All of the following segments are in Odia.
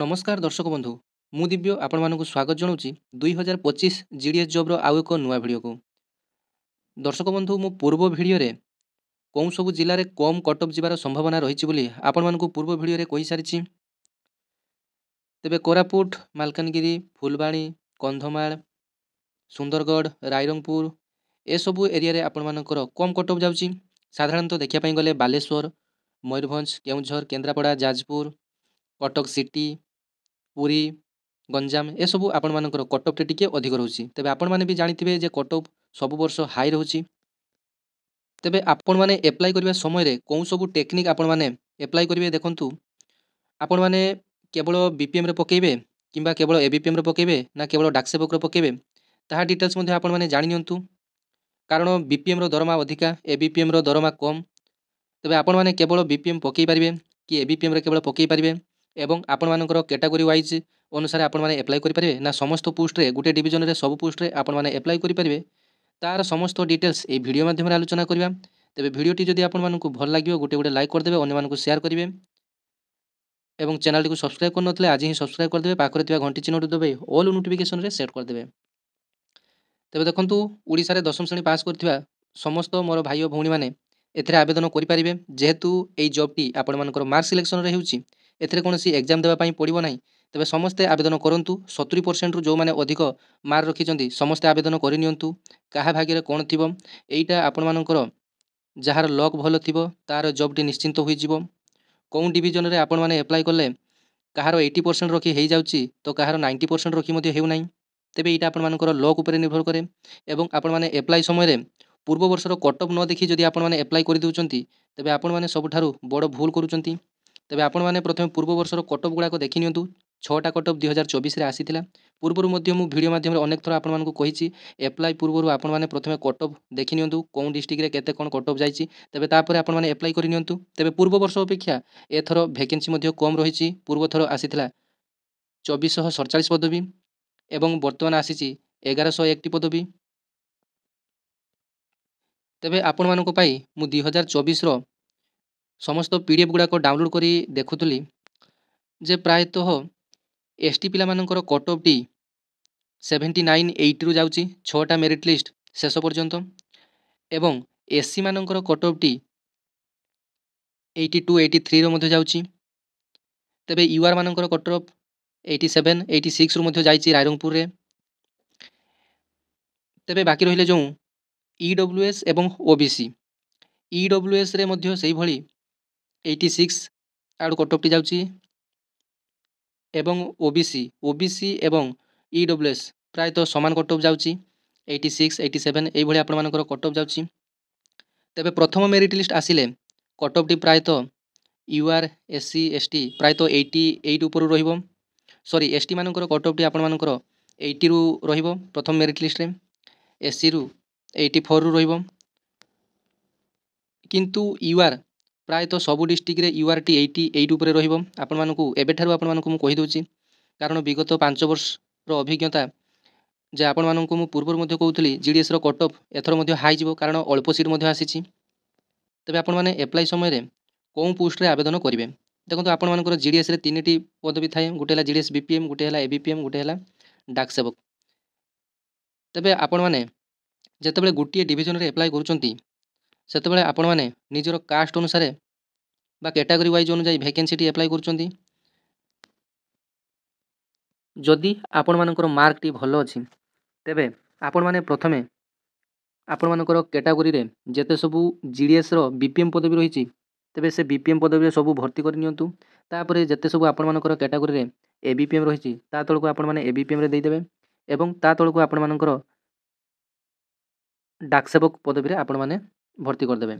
नमस्कार दर्शक बंधु मु दिव्य आपण मानक स्वागत जनाऊँगी 2025 जीडीएस जॉब रो आउ एक नुआ वीडियो को। दर्शक बंधु मु पूर्व वीडियो रे कौन सब जिले में कम कटअप जीवार संभावना रही बोली आपण मानक पूर्व वीडियो रे कहि सारिछि। तेबे कोरापुट मालकानगिरी फुलबाणी कंधमाल सुंदरगढ़ रायरंगपुर ए सबु एरिया रे आपण मानकर कम कटअप जाउछि। साधारणतः देखिया पई गले बालेश्वर मयूरभंज केउझर केन्द्रापड़ा जाजपुर कटक सिटी पुरी गंजाम ए सबु आपण मानकर कटअप टे टिके अधिक रहउछि। तेबे आपण माने भी जानिथिबे जे कटअप सब वर्ष हाई रहउछि। तेबे आपण माने अप्लाई करिवा समय रे कोन सबु टेक्निक आपण माने अप्लाई करिवे देखंतु। आपण माने केवल बीपीएम रे पकेइबे किंबा केवल एबीपीएम रे पकेइबे ना केवल डाक्सेबक रे पकेइबे ताहा डिटेल्स मध्ये आपण माने जानि नियंतु। कारण बीपीएम रो दरमा अधिका एबीपीएम रो दरमा कम। तेबे आपण माने केवल बीपीएम पकेइ परिबे कि एबीपीएम रे केवल पकेइ परिबे एवं आपण मानकर कैटेगरी वाइज अनुसार आपण माने अप्लाई करि परिबे ना समस्त पोस्ट रे गुटे डिवीजन रे सब पोस्ट रे आपण माने अप्लाई करि परिबे तार समस्त डिटेल्स ए वीडियो माध्यम रे आलोचना करिवा। तेबे वीडियो टी जदि आपण मानकु भल लागियो गुटे गुटे लाइक कर देबे अन्य मानकु शेयर करिवे एवं चैनल टी को सब्सक्राइब कर नथले आज ही सब्सक्राइब कर देबे पाखरे थिबा घंटी चिन्ह दबे ऑल नोटिफिकेशन रे सेट कर देबे। तेबे देखंतु ओडिसा रे 10म श्रेणी पास करथिबा समस्त मोर भाई और भौणी माने एथरे आवेदन करि परिबे। जेहेतु एई जॉब टी आपण मानकर मार्क सिलेक्शन रे हेउची एथरे कोनोसी एग्जाम देबा पई पड़िबो नाही। तेबे समस्ते आवेदन करंतु 70% रु जो माने अधिक मार्क रखिचंती समस्ते आवेदन करि नियंतु। काहा भाग्य रे कोन थिबो एईटा आपण मानकर जहार लक भलो थिबो तार जॉब टी निश्चिंत होई जिवो। कोन डिवीजन रे आपण माने अप्लाई करले काहार 80% रखी हेई जाउची तो काहार 90% रखी मध्ये हेउ नाही। तेबे एईटा आपण मानकर लक ऊपर निर्भर करे एवं आपण माने अप्लाई समय रे पूर्व वर्षर कटअप न देखि जदि आपण माने अप्लाई करि दउचंती तेबे आपण माने सबठारु बड़ भूल करूचंती। तेबे आपण माने प्रथमे पूर्व वर्षर कटअप गुडा को देखि नियंतु। 6टा कटअप 2024 रे आसीथिला। पूर्वरु मध्ये मु वीडियो माध्यम रे अनेक थरा आपण मानकु कहिछि अप्लाई पूर्वरु आपण माने प्रथमे कटअप देखि नियंतु कोन डिस्ट्रिक्ट रे केते कोन कटअप जाईछि तेबे तापरे आपण माने अप्लाई करि नियंतु। तेबे पूर्व वर्ष अपेक्षा एथरो वैकेंसी मध्ये कम रहिछि। पूर्व थरो आसीथिला 2447 पदवी एवं वर्तमान आसीछि 1101 पदवी। तेबे आपण मानकु पाई मु 2024 रो समस्त पीडीएफ गुडा को डाउनलोड करी देखुतली जे प्रायतः एसटी पिला मानकर कटअप टी 7980 रु जाउची 6टा मेरिट लिस्ट शेष पर्यंत एवं एससी मानकर कटअप टी 82 83 रो मध्ये जाउची। तेबे यूआर मानकर कटअप 87 86 रु मध्ये जाईची रायरंगपुर रे। तेबे बाकी रहिले जो ईडब्ल्यूएस एवं ओबीसी ईडब्ल्यूएस रे मध्ये सेही भली 86 आड़ कटअप टी जाउची एवं ओबीसी एवं ईडब्ल्यूएस प्रायतः समान कटअप जाउची 86 87 एई भली आपण मानकर कटअप जाउची। तेबे प्रथम मेरिट लिस्ट आसिले कटअप टी प्रायतः यूआर एससी एसटी प्रायतः 88 ऊपर रहिबो। सॉरी एसटी मानकर कटअप टी आपण मानकर 80 रु रहिबो प्रथम मेरिट लिस्ट रे। एससी रु 84 रु रहिबो किंतु यूआर प्रायतः सबु डिस्ट्रिक्ट रे यूआर टी 88 ऊपर रहिबो। आपण मानकु एबेठारु आपण मानकु मु कहि दउची कारण विगत 5 वर्ष रो अभिज्ञता जे आपण मानकु मु पूर्व मध्ये कहउतली जीडीएस रो कटअप एथरो मध्ये हाई जिवो कारण अल्प सीट मध्ये आसीची। तबे आपण माने अप्लाई समय रे कोन पोस्ट रे आवेदन करिवे देखंतु आपण मानकर जीडीएस रे तीनटी पदवी थाए गुटे हला जीडीएस बीपीएम गुटे हला एबीपीएम गुटे हला डाक सेवक। तबे आपण माने जेतेबेले गुटिए डिवीजन रे अप्लाई करूचंती सेतेबेले आपण माने निजरो कास्ट अनुसार बा कैटेगरी वाइज अनुसार वैकेंसी टी अप्लाई करूचंती। जदि आपण मानकर मार्क टी भलो अछि तेबे आपण माने प्रथमे आपण मानकर कैटेगरी रे जेते सबु जीडीएस रो बीपीएम पदवी रहिछि तेबे से बीपीएम पदवी रे सबु भर्ती करि नियंतु। तापरे जेते सबु आपण मानकर कैटेगरी रे एबीपीएम रहिछि ता तळको आपण माने एबीपीएम रे देइ देबे एवं ता तळको आपण मानकर डाक सेवक पदवी रे आपण माने भर्ती कर देबे।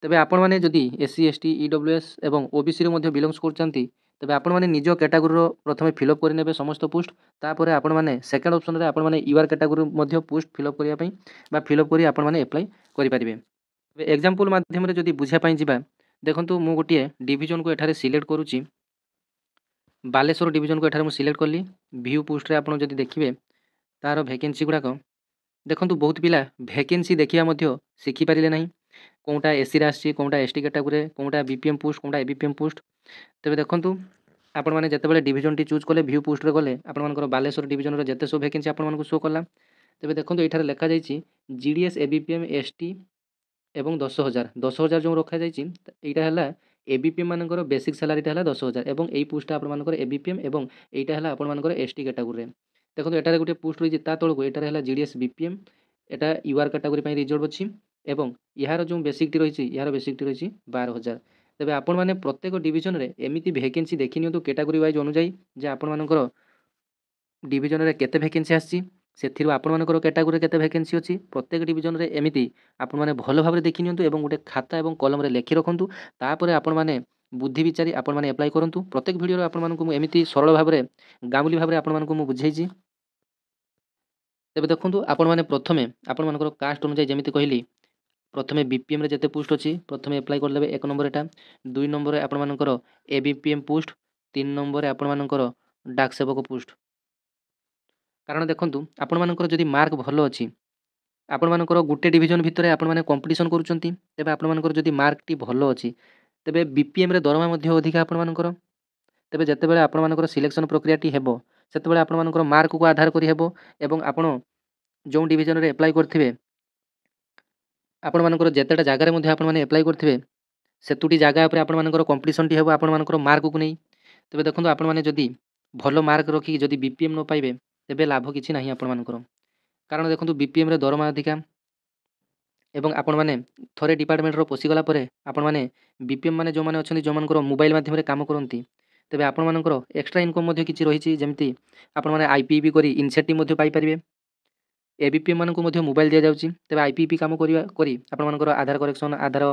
तेबे आपण माने जदि एससी एसटी ईडब्ल्यूएस एवं ओबीसी रे मध्ये बिलोंग्स करचंती तेबे आपण माने निज कैटेगरी रो प्रथमे फिलअप करि नेबे समस्त पोस्ट। तापरे आपण माने सेकंड ऑप्शन रे आपण माने यूआर कैटेगरी मध्ये पोस्ट फिलअप करिया पई बा फिलअप करी आपण माने अप्लाई करि परिबे। तेबे एग्जांपल माध्यम रे जदि बुझिया पई जिबा देखंतु मु गोटिए डिवीजन को एठारे सिलेक्ट करूची बालेश्वर डिवीजन को एठारे मु सिलेक्ट करली। व्यू पोस्ट रे आपण जदि देखिबे तार वैकेंसी गुडा को देखंतु बहुत पिला वैकेंसी देखिया मध्ये सिखि पारिले नाही कोनटा एससी रे आसी कोनटा एसटी कैटेगरी कोनटा बीपीएम पोस्ट कोनटा एबीपीएम पोस्ट। तेबे देखंतु ଆପଣମାନେ ଯେତେବେଳେ ଡିଭିଜନଟି ଚୁଜ୍ କଲେ ଭ୍ୟୁ ପୋଷ୍ଟରେ ଗଲେ ଆପଣମାନଙ୍କର ବାଲେଶ୍ୱର ଡିଭିଜନର ଯେତେ ସବୁ ଭ୍ୟାକେନ୍ସି ଆପଣମାନଙ୍କୁ ଶୋ କଲା। ତେବେ ଦେଖନ୍ତୁ ଏଠାରେ ଲେଖାଯାଇଛି GDS ABPM ST ଏବଂ 10,000 ଯେଉଁ ରଖାଯାଇଛି ଏଇଟା ହେଲା ABPM ମାନଙ୍କର ବେସିକ୍ ସାଲାରୀଟା ହେଲା 10,000 ଏବଂ ଏଇ ପୋଷ୍ଟଟା ଆପଣମାନଙ୍କର ABPM ଏବଂ ଏଇଟା ହେଲା ଆପଣମାନଙ୍କର ST କ୍ୟାଟାଗୋରୀରେ। ଦେଖନ୍ତୁ ଏଠାରେ ଗୋଟିଏ ପୋଷ୍ଟ ରହିଛି ତା ତଳକୁ ଏଠାରେ ହେଲା GDS BPM, এটা UR କ୍ୟାଟାଗୋରୀ ପାଇଁ ରିଜର୍ଭ ଅଛି ଏବଂ ଏହାର ଯେଉଁ ବେସିକ୍ଟି ରହିଛି ଏହାର ବେସିକ୍ଟି ରହିଛି 12,000। ତେବେ ଆପଣମାନେ ପ୍ରତ୍ୟେକ ଡିଭିଜନରେ ଏମିତି ଭ୍ୟାକେନ୍ସି ଦେଖି ନିଅନ୍ତୁ କ୍ୟାଟାଗୋରୀ ୱାଇଜ୍ ଅନୁଯାୟୀ ଯେ ଆପଣମାନଙ୍କର ଡିଭିଜନରେ କେତେ ଭ୍ୟାକେନ୍ସି ଆସିଛି, ସେଥିରୁ ଆପଣମାନଙ୍କର କ୍ୟାଟାଗୋରୀରେ କେତେ ଭ୍ୟାକେନ୍ସି ଅଛି, ପ୍ରତ୍ୟେକ ଡିଭିଜନରେ ଏମିତି ଆପଣମାନେ ଭଲ ଭାବରେ ଦେଖି ନିଅନ୍ତୁ ଏବଂ ଗୋଟେ ଖାତା ଏବଂ କଲମରେ ଲେଖି ରଖନ୍ତୁ। ତାପରେ ଆପଣମାନେ ବୁଦ୍ଧି ବିଚାରି ଆପଣମାନେ ଆପ୍ଲାଏ କରନ୍ତୁ। ପ୍ରତ୍ୟେକ ଭିଡ଼ିଓରେ ଆପଣମାନଙ୍କୁ ମୁଁ ଏମିତି ସରଳ ଭାବରେ ଗାଉଁଲି ଭାବରେ ଆପଣମାନଙ୍କୁ ମୁଁ ବୁଝେଇଛି। ତେବେ ଦେଖନ୍ତୁ ଆପଣମାନେ ପ୍ରଥମେ ଆପଣମାନଙ୍କର କାଷ୍ଟ ଅନୁଯାୟୀ ଯେମିତି କହିଲି ପ୍ରଥମେ BPMରେ ଯେତେ ପୋଷ୍ଟ ଅଛି ପ୍ରଥମେ ଆପ୍ଲାଏ କରିଦେବେ 1 ନମ୍ବର ଏଟା, 2 ନମ୍ବରରେ ଆପଣମାନଙ୍କର ABPM ପୋଷ୍ଟ, 3 ନମ୍ବରରେ ଆପଣମାନଙ୍କର ଡାକ ସେବକ ପୋଷ୍ଟ। କାରଣ ଦେଖନ୍ତୁ ଆପଣମାନଙ୍କର ଯଦି ମାର୍କ ଭଲ ଅଛି, ଆପଣମାନଙ୍କର ଗୋଟେ ଡିଭିଜନ ଭିତରେ ଆପଣମାନେ କମ୍ପିଟିସନ୍ କରୁଛନ୍ତି, ତେବେ ଆପଣମାନଙ୍କର ଯଦି ମାର୍କଟି ଭଲ ଅଛି ତେବେ BPMରେ ଦରମା ମଧ୍ୟ ଅଧିକା ଆପଣମାନଙ୍କର। ତେବେ ଯେତେବେଳେ ଆପଣମାନଙ୍କର ସିଲେକ୍ସନ୍ ପ୍ରକ୍ରିୟାଟି ହେବ ସେତେବେଳେ ଆପଣମାନଙ୍କର ମାର୍କକୁ ଆଧାର କରି ହେବ ଏବଂ ଆପଣ ଯେଉଁ ଡିଭିଜନରେ ଆପ୍ଲାଏ କରିଥିବେ ଆପଣମାନଙ୍କର ଯେତେଟା ଜାଗାରେ ମଧ୍ୟ ଆପଣମାନେ ଆପ୍ଲାଏ କରିଥିବେ ସେତୁଟି ଜାଗା ଉପରେ ଆପଣମାନଙ୍କର କମ୍ପିଟିସନ୍ଟି ହେବ ଆପଣମାନଙ୍କର ମାର୍କକୁ ନେଇ। ତେବେ ଦେଖନ୍ତୁ ଆପଣମାନେ ଯଦି ଭଲ ମାର୍କ ରଖିକି ଯଦି BPM ନ ପାଇବେ ତେବେ ଲାଭ କିଛି ନାହିଁ ଆପଣମାନଙ୍କର। କାରଣ ଦେଖନ୍ତୁ BPMରେ ଦରମା ଅଧିକା ଏବଂ ଆପଣମାନେ ଥରେ ଡିପାର୍ଟମେଣ୍ଟର ପଶିଗଲା ପରେ ଆପଣମାନେ BPM ମାନେ ଯେଉଁମାନେ ଅଛନ୍ତି ଯେଉଁମାନଙ୍କର ମୋବାଇଲ ମାଧ୍ୟମରେ କାମ କରନ୍ତି ତେବେ ଆପଣମାନଙ୍କର ଏକ୍ସଟ୍ରା ଇନକମ୍ ମଧ୍ୟ କିଛି ରହିଛି, ଯେମିତି ଆପଣମାନେ IPP କରି ଇନସେଣ୍ଟିଭ୍ ମଧ୍ୟ ପାଇପାରିବେ। ABPM ମାନଙ୍କୁ ମଧ୍ୟ ମୋବାଇଲ ଦିଆଯାଉଛି, ତେବେ IPP କାମ କରି ଆପଣମାନଙ୍କର ଆଧାର କରେକ୍ସନ୍, ଆଧାର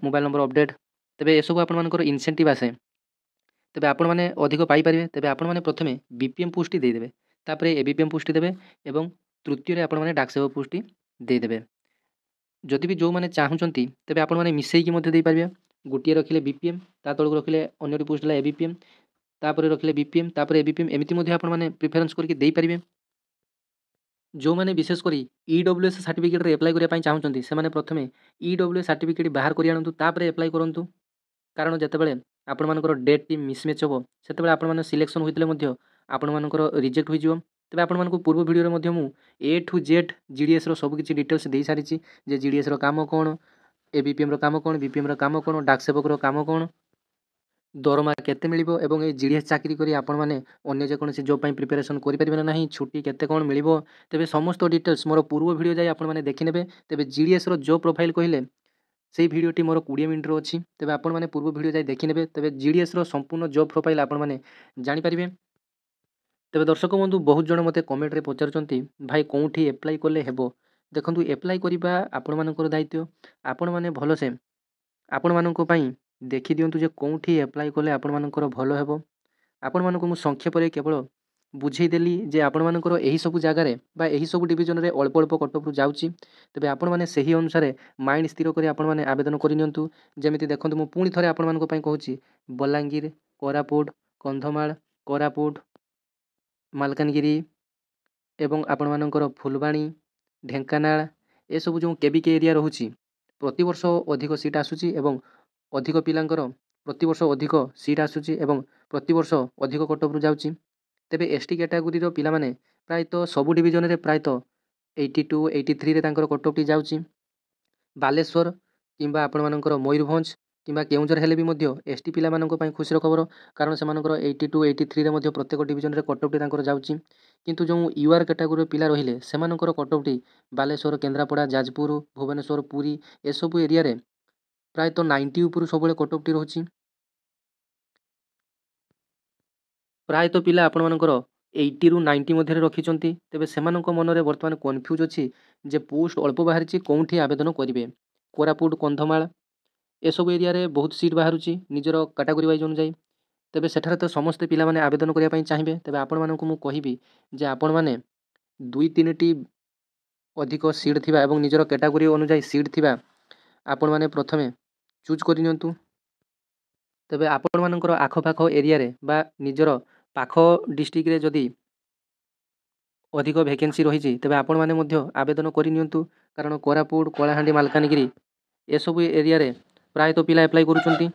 ମୋବାଇଲ ନମ୍ବର ଅପଡ଼େଟ୍, ତେବେ ଏସବୁ ଆପଣମାନଙ୍କର ଇନସେଣ୍ଟିଭ୍ ଆସେ, ତେବେ ଆପଣମାନେ ଅଧିକ ପାଇପାରିବେ। ତେବେ ଆପଣମାନେ ପ୍ରଥମେ BPM ପୋଷ୍ଟଟି ଦେଇଦେବେ, ତାପରେ ABPM ପୋଷ୍ଟଟି ଦେବେ ଏବଂ ତୃତୀୟରେ ଆପଣମାନେ ଡାକ ସେବକ ପୋଷ୍ଟଟି ଦେଇଦେବେ। ଯଦି ବି ଯେଉଁମାନେ ଚାହୁଁଛନ୍ତି ତେବେ ଆପଣମାନେ ମିଶେଇକି ମଧ୍ୟ ଦେଇପାରିବେ। ଗୋଟିଏ ରଖିଲେ BPM, ତା ତଳକୁ ରଖିଲେ ଅନ୍ୟଟି ପୋଷ୍ଟ ହେଲା ABPM, ତାପରେ ରଖିଲେ BPM, ତାପରେ ABPM, ଏମିତି ମଧ୍ୟ ଆପଣମାନେ ପ୍ରିଫରେନ୍ସ କରିକି ଦେଇପାରିବେ। ଯେଉଁମାନେ ବିଶେଷ କରି EWS ସାର୍ଟିଫିକେଟରେ ଆପ୍ଲାଏ କରିବା ପାଇଁ ଚାହୁଁଛନ୍ତି ସେମାନେ ପ୍ରଥମେ EWS ସାର୍ଟିଫିକେଟ୍ ବାହାର କରି ଆଣନ୍ତୁ, ତାପରେ ଆପ୍ଲାଏ କରନ୍ତୁ। କାରଣ ଯେତେବେଳେ ଆପଣମାନଙ୍କର ଡେଟ୍ଟି ମିସମ୍ୟାଚ୍ ହେବ ସେତେବେଳେ ଆପଣମାନେ ସିଲେକ୍ସନ୍ ହୋଇଥିଲେ ମଧ୍ୟ ଆପଣମାନଙ୍କର ରିଜେକ୍ଟ ହୋଇଯିବ। ତେବେ ଆପଣମାନଙ୍କୁ ପୂର୍ବ ଭିଡ଼ିଓରେ ମଧ୍ୟ ମୁଁ A to Z GDSର ସବୁକିଛି ଡିଟେଲ୍ସ ଦେଇସାରିଛି ଯେ GDSର କାମ କ'ଣ, ABPMର କାମ କ'ଣ, BPMର କାମ କ'ଣ, ଡାକ ସେବକର କାମ କ'ଣ, ଦରମା କେତେ ମିଳିବ ଏବଂ এই GDS ଚାକିରି କରି ଆପଣମାନେ ଅନ୍ୟ ଯେକୌଣସି ଜବ୍ ପାଇଁ ପ୍ରିପାରେସନ୍ କରିପାରିବେ ନା ନାହିଁ, ଛୁଟି କେତେ କ'ଣ ମିଳିବ, ତେବେ ସମସ୍ତ ଡିଟେଲ୍ସ ମୋର ପୂର୍ବ ଭିଡ଼ିଓ ଯାଇ ଆପଣମାନେ ଦେଖିନେବେ। ତେବେ GDSର ଜବ୍ ପ୍ରୋଫାଇଲ୍ କହିଲେ ସେଇ ଭିଡ଼ିଓଟି ମୋର 20 ମିନିଟ୍ର ଅଛି, ତେବେ ଆପଣମାନେ ପୂର୍ବ ଭିଡ଼ିଓ ଯାଇ ଦେଖିନେବେ। ତେବେ GDSର ସମ୍ପୂର୍ଣ୍ଣ ଜବ୍ ପ୍ରୋଫାଇଲ୍ ଆପଣମାନେ ଜାଣିପାରିବେ। ତେବେ ଦର୍ଶକ ବନ୍ଧୁ ବହୁତ ଜଣ ମୋତେ କମେଣ୍ଟରେ ପଚାରୁଛନ୍ତି ଭାଇ କେଉଁଠି ଆପ୍ଲାଏ କଲେ ହେବ। ଦେଖନ୍ତୁ ଆପ୍ଲାଏ କରିବା ଆପଣମାନଙ୍କର ଦାୟିତ୍ୱ, ଆପଣମାନେ ଭଲସେ ଆପଣମାନଙ୍କ ପାଇଁ ଦେଖିଦିଅନ୍ତୁ ଯେ କେଉଁଠି ଆପ୍ଲାଏ କଲେ ଆପଣମାନଙ୍କର ଭଲ ହେବ। ଆପଣମାନଙ୍କୁ ମୁଁ ସଂକ୍ଷେପରେ କେବଳ ବୁଝେଇଦେଲି ଯେ ଆପଣମାନଙ୍କର ଏହିସବୁ ଜାଗାରେ ବା ଏହିସବୁ ଡିଭିଜନରେ ଅଳ୍ପ ଅଳ୍ପ କଟଅଫ୍ରୁ ଯାଉଛି, ତେବେ ଆପଣମାନେ ସେହି ଅନୁସାରେ ମାଇଣ୍ଡ ସ୍ଥିର କରି ଆପଣମାନେ ଆବେଦନ କରିନିଅନ୍ତୁ। ଯେମିତି ଦେଖନ୍ତୁ ମୁଁ ପୁଣି ଥରେ ଆପଣମାନଙ୍କ ପାଇଁ କହୁଛି ବଲାଙ୍ଗୀର, କୋରାପୁଟ, କନ୍ଧମାଳ, କୋରାପୁଟ, ମାଲକାନଗିରି ଏବଂ ଆପଣମାନଙ୍କର ଫୁଲବାଣୀ, ଢେଙ୍କାନାଳ ଏସବୁ ଯେଉଁ KBK ଏରିଆ ରହୁଛି ପ୍ରତିବର୍ଷ ଅଧିକ ସିଟ୍ ଆସୁଛି ଏବଂ ଅଧିକ ପିଲାଙ୍କର ପ୍ରତିବର୍ଷ ଅଧିକ ସିଟ୍ ଆସୁଛି ଏବଂ ପ୍ରତିବର୍ଷ ଅଧିକ କଟଅଫ୍ରୁ ଯାଉଛି। ତେବେ ST କ୍ୟାଟାଗୋରୀର ପିଲାମାନେ ପ୍ରାୟତଃ ସବୁ ଡିଭିଜନରେ ପ୍ରାୟତଃ 82, 83ରେ ତାଙ୍କର କଟଅଫ୍ଟି ଯାଉଛି। ବାଲେଶ୍ୱର କିମ୍ବା ଆପଣମାନଙ୍କର ମୟୂରଭଞ୍ଜ କିମ୍ବା କେଉଁଝର ହେଲେ ବି ମଧ୍ୟ ST ପିଲାମାନଙ୍କ ପାଇଁ ଖୁସିର ଖବର, କାରଣ ସେମାନଙ୍କର 82, 83ରେ ମଧ୍ୟ ପ୍ରତ୍ୟେକ ଡିଭିଜନରେ କଟଅଫ୍ଟି ତାଙ୍କର ଯାଉଛି। କିନ୍ତୁ ଯେଉଁ UR କ୍ୟାଟାଗୋରୀର ପିଲା ରହିଲେ ସେମାନଙ୍କର କଟଅଫ୍ଟି ବାଲେଶ୍ୱର, କେନ୍ଦ୍ରାପଡ଼ା, ଯାଜପୁର, ଭୁବନେଶ୍ୱର, ପୁରୀ ଏସବୁ ଏରିଆରେ ପ୍ରାୟତଃ 90 ଉପରୁ ସବୁବେଳେ କଟଅଫ୍ଟି ରହୁଛି। ପ୍ରାୟତଃ ପିଲା ଆପଣମାନଙ୍କର 80ରୁ 90 ମଧ୍ୟରେ ରଖିଛନ୍ତି। ତେବେ ସେମାନଙ୍କ ମନରେ ବର୍ତ୍ତମାନ କନଫ୍ୟୁଜ୍ ଅଛି ଯେ ପୋଷ୍ଟ ଅଳ୍ପ ବାହାରିଛି କେଉଁଠି ଆବେଦନ କରିବେ। କୋରାପୁଟ, କନ୍ଧମାଳ ଏସବୁ ଏରିଆରେ ବହୁତ ସିଟ୍ ବାହାରୁଛି ନିଜର କାଟାଗୋରୀ ୱାଇଜ୍ ଅନୁଯାୟୀ। ତେବେ ସେଠାରେ ତ ସମସ୍ତେ ପିଲାମାନେ ଆବେଦନ କରିବା ପାଇଁ ଚାହିଁବେ। ତେବେ ଆପଣମାନଙ୍କୁ ମୁଁ କହିବି ଯେ ଆପଣମାନେ 2-3ଟି ଅଧିକ ସିଟ୍ ଥିବା ଏବଂ ନିଜର କ୍ୟାଟାଗୋରୀ ଅନୁଯାୟୀ ସିଟ୍ ଥିବା ଆପଣମାନେ ପ୍ରଥମେ ଚୁଜ୍ କରିନିଅନ୍ତୁ। ତେବେ ଆପଣମାନଙ୍କର ଆଖପାଖ ଏରିଆରେ ବା ନିଜର ପାଖ ଡିଷ୍ଟ୍ରିକ୍ଟରେ ଯଦି ଅଧିକ ଭ୍ୟାକେନ୍ସି ରହିଛି ତେବେ ଆପଣମାନେ ମଧ୍ୟ ଆବେଦନ କରିନିଅନ୍ତୁ। କାରଣ କୋରାପୁଟ, କଳାହାଣ୍ଡି, ମାଲକାନଗିରି ଏସବୁ ଏରିଆରେ ପ୍ରାୟତଃ ପିଲା ଆପ୍ଲାଏ କରୁଛନ୍ତି।